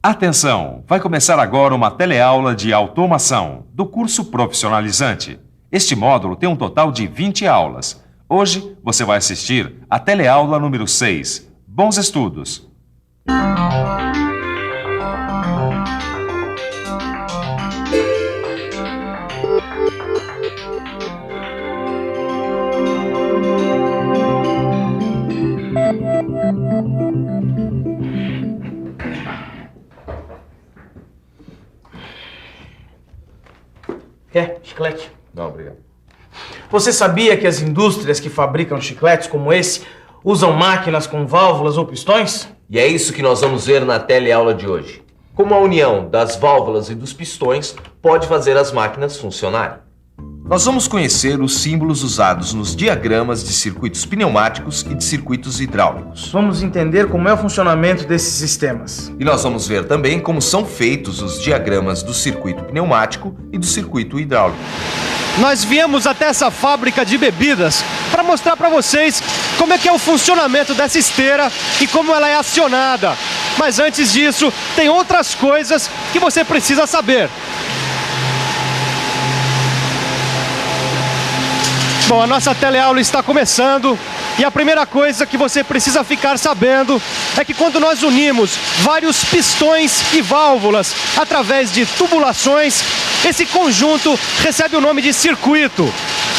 Atenção! Vai começar agora uma teleaula de automação do curso profissionalizante. Este módulo tem um total de 20 aulas. Hoje você vai assistir a teleaula número 6. Bons estudos! Quer chiclete? Não, obrigado. Você sabia que as indústrias que fabricam chicletes como esse usam máquinas com válvulas ou pistões? E é isso que nós vamos ver na teleaula de hoje. Como a união das válvulas e dos pistões pode fazer as máquinas funcionarem. Nós vamos conhecer os símbolos usados nos diagramas de circuitos pneumáticos e de circuitos hidráulicos. Vamos entender como é o funcionamento desses sistemas. E nós vamos ver também como são feitos os diagramas do circuito pneumático e do circuito hidráulico. Nós viemos até essa fábrica de bebidas para mostrar para vocês como é que é o funcionamento dessa esteira e como ela é acionada. Mas antes disso, tem outras coisas que você precisa saber. Bom, a nossa teleaula está começando e a primeira coisa que você precisa ficar sabendo é que quando nós unimos vários pistões e válvulas através de tubulações, esse conjunto recebe o nome de circuito.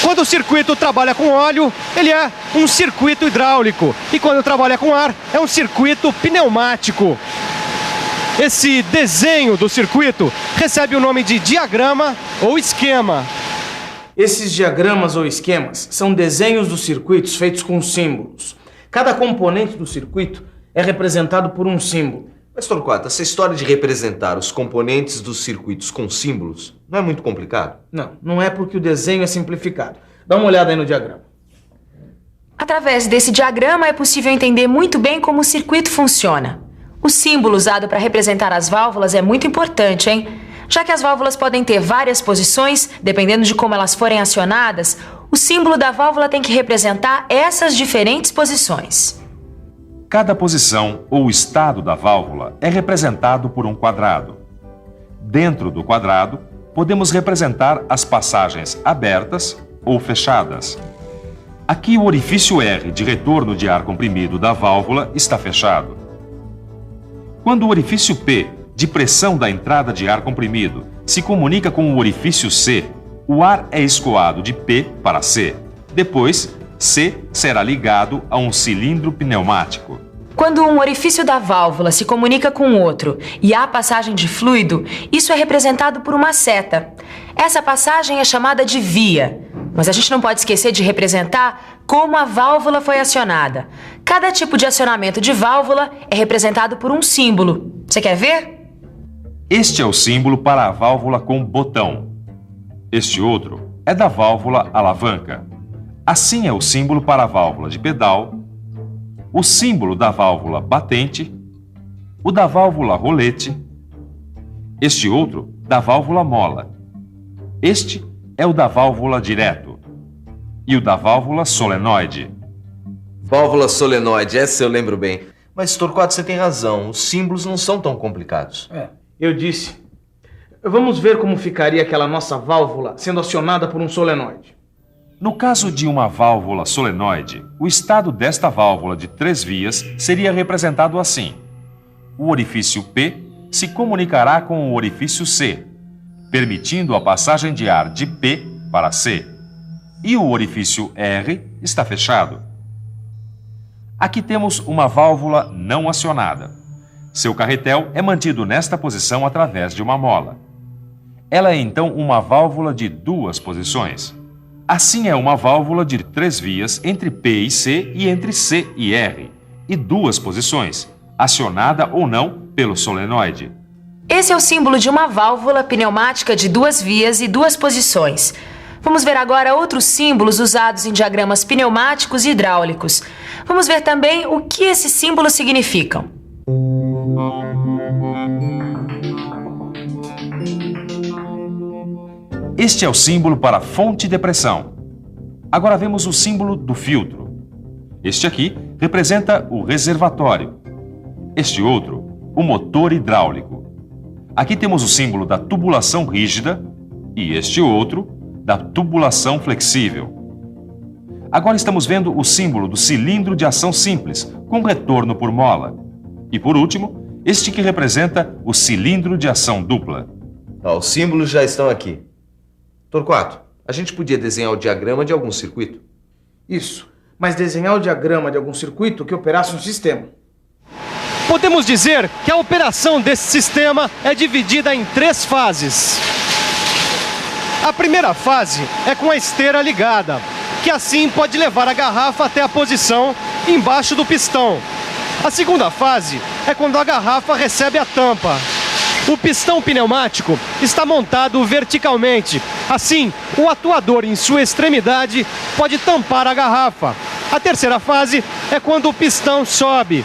Quando o circuito trabalha com óleo, ele é um circuito hidráulico. E quando trabalha com ar, é um circuito pneumático. Esse desenho do circuito recebe o nome de diagrama ou esquema. Esses diagramas ou esquemas são desenhos dos circuitos feitos com símbolos. Cada componente do circuito é representado por um símbolo. Mas, Torquato, essa história de representar os componentes dos circuitos com símbolos não é muito complicado? Não é porque o desenho é simplificado. Dá uma olhada aí no diagrama. Através desse diagrama é possível entender muito bem como o circuito funciona. O símbolo usado para representar as válvulas é muito importante, hein? Já que as válvulas podem ter várias posições, dependendo de como elas forem acionadas, o símbolo da válvula tem que representar essas diferentes posições. Cada posição ou estado da válvula é representado por um quadrado. Dentro do quadrado, podemos representar as passagens abertas ou fechadas. Aqui o orifício R de retorno de ar comprimido da válvula está fechado. Quando o orifício P de pressão da entrada de ar comprimido se comunica com o orifício C, o ar é escoado de P para C. Depois, C será ligado a um cilindro pneumático. Quando um orifício da válvula se comunica com outro e há passagem de fluido, isso é representado por uma seta. Essa passagem é chamada de via, mas a gente não pode esquecer de representar como a válvula foi acionada. Cada tipo de acionamento de válvula é representado por um símbolo. Você quer ver? Este é o símbolo para a válvula com botão. Este outro é da válvula alavanca. Assim é o símbolo para a válvula de pedal, o símbolo da válvula batente, o da válvula rolete, este outro da válvula mola. Este é o da válvula direto e o da válvula solenoide. Válvula solenoide, essa eu lembro bem. Mas, Torquato, você tem razão, os símbolos não são tão complicados. Eu disse. Vamos ver como ficaria aquela nossa válvula sendo acionada por um solenoide. No caso de uma válvula solenoide, o estado desta válvula de 3 vias seria representado assim. O orifício P se comunicará com o orifício C, permitindo a passagem de ar de P para C. E o orifício R está fechado. Aqui temos uma válvula não acionada. Seu carretel é mantido nesta posição através de uma mola. Ela é então uma válvula de 2 posições. Assim é uma válvula de 3 vias entre P e C e entre C e R, e 2 posições, acionada ou não pelo solenoide. Esse é o símbolo de uma válvula pneumática de 2 vias e 2 posições. Vamos ver agora outros símbolos usados em diagramas pneumáticos e hidráulicos. Vamos ver também o que esses símbolos significam. Este é o símbolo para fonte de pressão. Agora vemos o símbolo do filtro. Este aqui representa o reservatório. Este outro o motor hidráulico. Aqui temos o símbolo da tubulação rígida e este outro da tubulação flexível. Agora estamos vendo o símbolo do cilindro de ação simples, com retorno por mola. E por último, este que representa o cilindro de ação dupla. Os símbolos já estão aqui. Torquato, a gente podia desenhar o diagrama de algum circuito? Isso, mas desenhar o diagrama de algum circuito que operasse um sistema. Podemos dizer que a operação desse sistema é dividida em 3 fases. A primeira fase é com a esteira ligada, que assim pode levar a garrafa até a posição embaixo do pistão. A segunda fase é quando a garrafa recebe a tampa. O pistão pneumático está montado verticalmente. Assim, o atuador em sua extremidade pode tampar a garrafa. A terceira fase é quando o pistão sobe.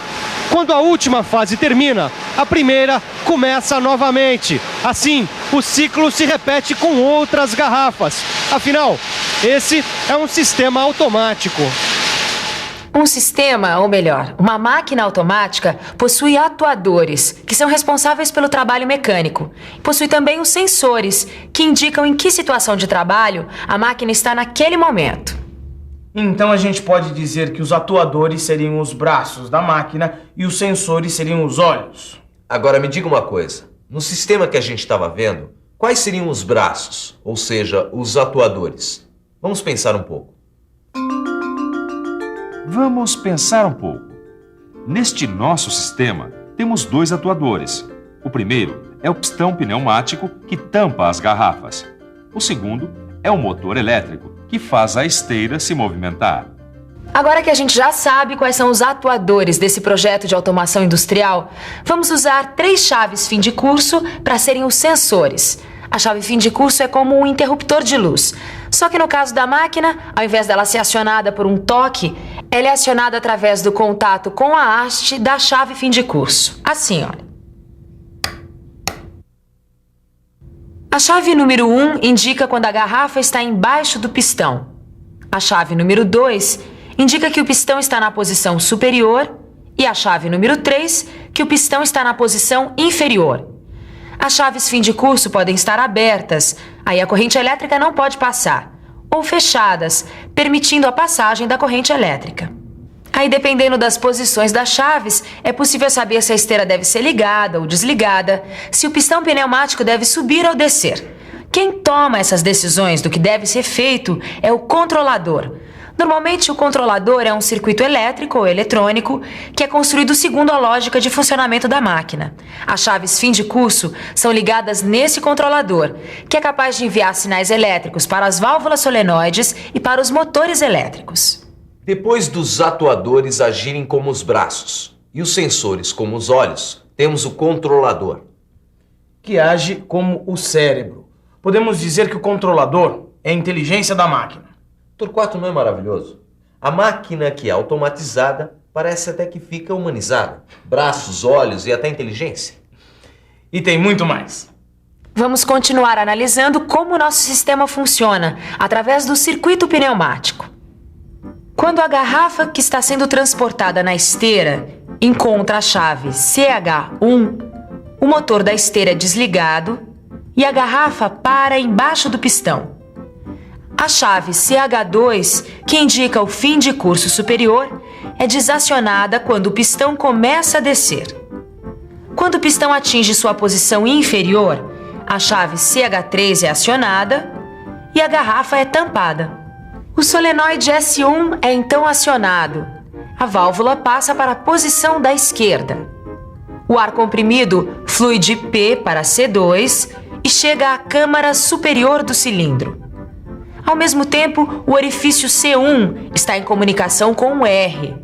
Quando a última fase termina, a primeira começa novamente. Assim, o ciclo se repete com outras garrafas. Afinal, esse é um sistema automático. Um sistema, ou melhor, uma máquina automática, possui atuadores, que são responsáveis pelo trabalho mecânico. Possui também os sensores, que indicam em que situação de trabalho a máquina está naquele momento. Então a gente pode dizer que os atuadores seriam os braços da máquina e os sensores seriam os olhos. Agora me diga uma coisa. No sistema que a gente estava vendo, quais seriam os braços, ou seja, os atuadores? Vamos pensar um pouco. Vamos pensar um pouco. Neste nosso sistema, temos 2 atuadores. O primeiro é o pistão pneumático que tampa as garrafas. O segundo é o motor elétrico que faz a esteira se movimentar. Agora que a gente já sabe quais são os atuadores desse projeto de automação industrial, vamos usar 3 chaves fim de curso para serem os sensores. A chave fim de curso é como um interruptor de luz. Só que no caso da máquina, ao invés dela ser acionada por um toque, ela é acionada através do contato com a haste da chave fim de curso. Assim, olha. A chave número 1 indica quando a garrafa está embaixo do pistão. A chave número 2 indica que o pistão está na posição superior e a chave número 3 que o pistão está na posição inferior. As chaves fim de curso podem estar abertas, aí a corrente elétrica não pode passar, ou fechadas, permitindo a passagem da corrente elétrica. Aí, dependendo das posições das chaves, é possível saber se a esteira deve ser ligada ou desligada, se o pistão pneumático deve subir ou descer. Quem toma essas decisões do que deve ser feito é o controlador. Normalmente, o controlador é um circuito elétrico ou eletrônico que é construído segundo a lógica de funcionamento da máquina. As chaves fim de curso são ligadas nesse controlador, que é capaz de enviar sinais elétricos para as válvulas solenoides e para os motores elétricos. Depois dos atuadores agirem como os braços e os sensores como os olhos, temos o controlador, que age como o cérebro. Podemos dizer que o controlador é a inteligência da máquina. Torquato, não é maravilhoso? A máquina que é automatizada parece até que fica humanizada. Braços, olhos e até inteligência. E tem muito mais. Vamos continuar analisando como o nosso sistema funciona através do circuito pneumático. Quando a garrafa que está sendo transportada na esteira encontra a chave CH1, o motor da esteira é desligado e a garrafa para embaixo do pistão. A chave CH2, que indica o fim de curso superior, é desacionada quando o pistão começa a descer. Quando o pistão atinge sua posição inferior, a chave CH3 é acionada e a garrafa é tampada. O solenoide S1 é então acionado. A válvula passa para a posição da esquerda. O ar comprimido flui de P para C2 e chega à câmara superior do cilindro. Ao mesmo tempo, o orifício C1 está em comunicação com o R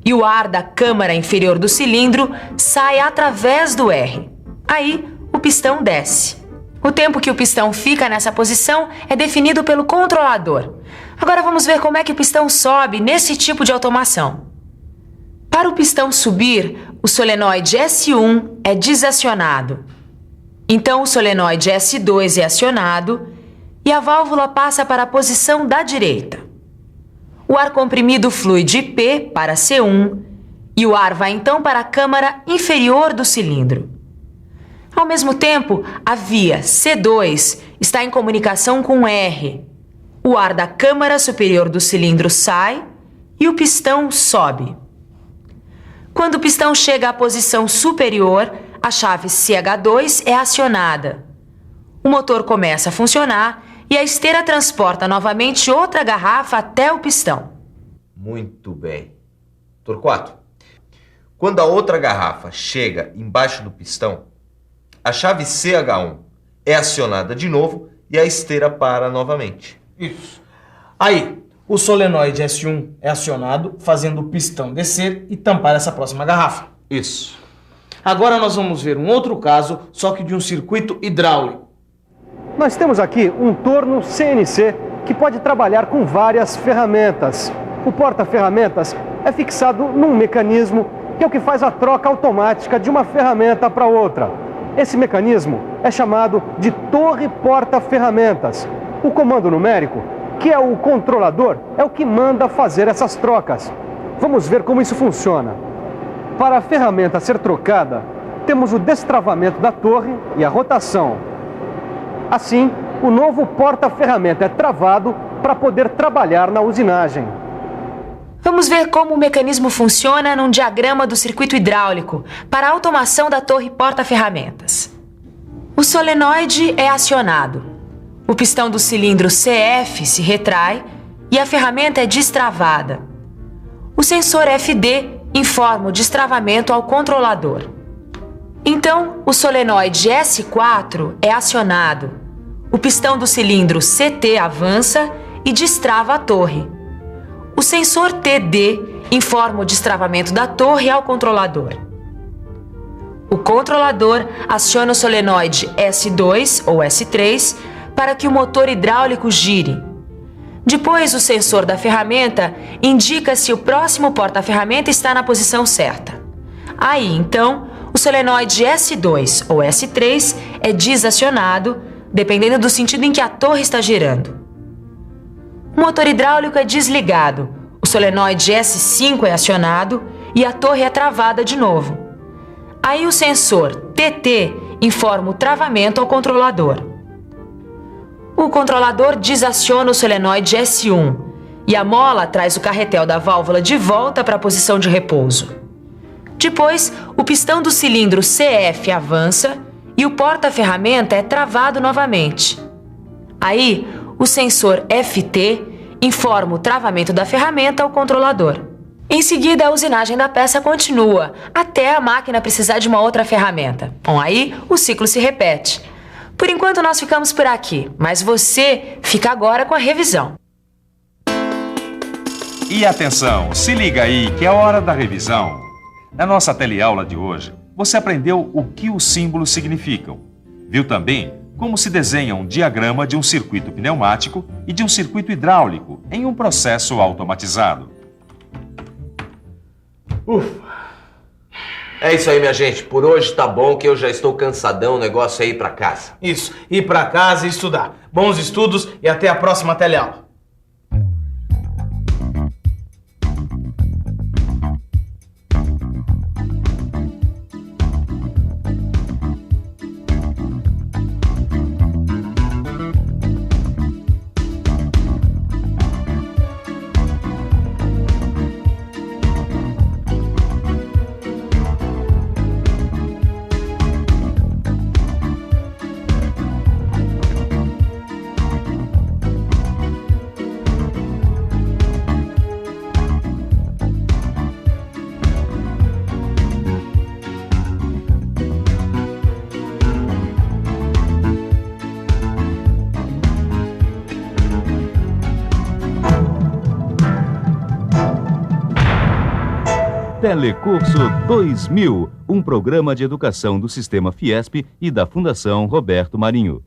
e o ar da câmara inferior do cilindro sai através do R. Aí, o pistão desce. O tempo que o pistão fica nessa posição é definido pelo controlador. Agora vamos ver como é que o pistão sobe nesse tipo de automação. Para o pistão subir, o solenoide S1 é desacionado. Então, o solenoide S2 é acionado e a válvula passa para a posição da direita. O ar comprimido flui de P para C1 e o ar vai então para a câmara inferior do cilindro. Ao mesmo tempo, a via C2 está em comunicação com R. O ar da câmara superior do cilindro sai e o pistão sobe. Quando o pistão chega à posição superior, a chave CH2 é acionada. O motor começa a funcionar e a esteira transporta novamente outra garrafa até o pistão. Muito bem. Torquato, quando a outra garrafa chega embaixo do pistão, a chave CH1 é acionada de novo e a esteira para novamente. Isso. Aí, o solenoide S1 é acionado, fazendo o pistão descer e tampar essa próxima garrafa. Isso. Agora nós vamos ver um outro caso, só que de um circuito hidráulico. Nós temos aqui um torno CNC que pode trabalhar com várias ferramentas. O porta-ferramentas é fixado num mecanismo que é o que faz a troca automática de uma ferramenta para outra. Esse mecanismo é chamado de torre porta-ferramentas. O comando numérico, que é o controlador, é o que manda fazer essas trocas. Vamos ver como isso funciona. Para a ferramenta ser trocada, temos o destravamento da torre e a rotação. Assim, o novo porta-ferramenta é travado para poder trabalhar na usinagem. Vamos ver como o mecanismo funciona num diagrama do circuito hidráulico para a automação da torre porta-ferramentas. O solenoide é acionado. O pistão do cilindro CF se retrai e a ferramenta é destravada. O sensor FD informa o destravamento ao controlador. Então, o solenoide S4 é acionado. O pistão do cilindro CT avança e destrava a torre. O sensor TD informa o destravamento da torre ao controlador. O controlador aciona o solenoide S2 ou S3 para que o motor hidráulico gire. Depois, o sensor da ferramenta indica se o próximo porta-ferramenta está na posição certa. Aí, então, o solenoide S2 ou S3 é desacionado, dependendo do sentido em que a torre está girando. O motor hidráulico é desligado, o solenoide S5 é acionado e a torre é travada de novo. Aí o sensor TT informa o travamento ao controlador. O controlador desaciona o solenoide S1 e a mola traz o carretel da válvula de volta para a posição de repouso. Depois, o pistão do cilindro CF avança e o porta-ferramenta é travado novamente. Aí, o sensor FT informa o travamento da ferramenta ao controlador. Em seguida, a usinagem da peça continua, até a máquina precisar de uma outra ferramenta. Bom, aí o ciclo se repete. Por enquanto, nós ficamos por aqui, mas você fica agora com a revisão. E atenção, se liga aí que é hora da revisão. Na nossa teleaula de hoje, você aprendeu o que os símbolos significam. Viu também como se desenha um diagrama de um circuito pneumático e de um circuito hidráulico em um processo automatizado. É isso aí, minha gente. Por hoje tá bom que eu já estou cansadão, o negócio é ir pra casa. Isso, ir para casa e estudar. Bons estudos e até a próxima teleaula. Telecurso 2000, um programa de educação do Sistema Fiesp e da Fundação Roberto Marinho.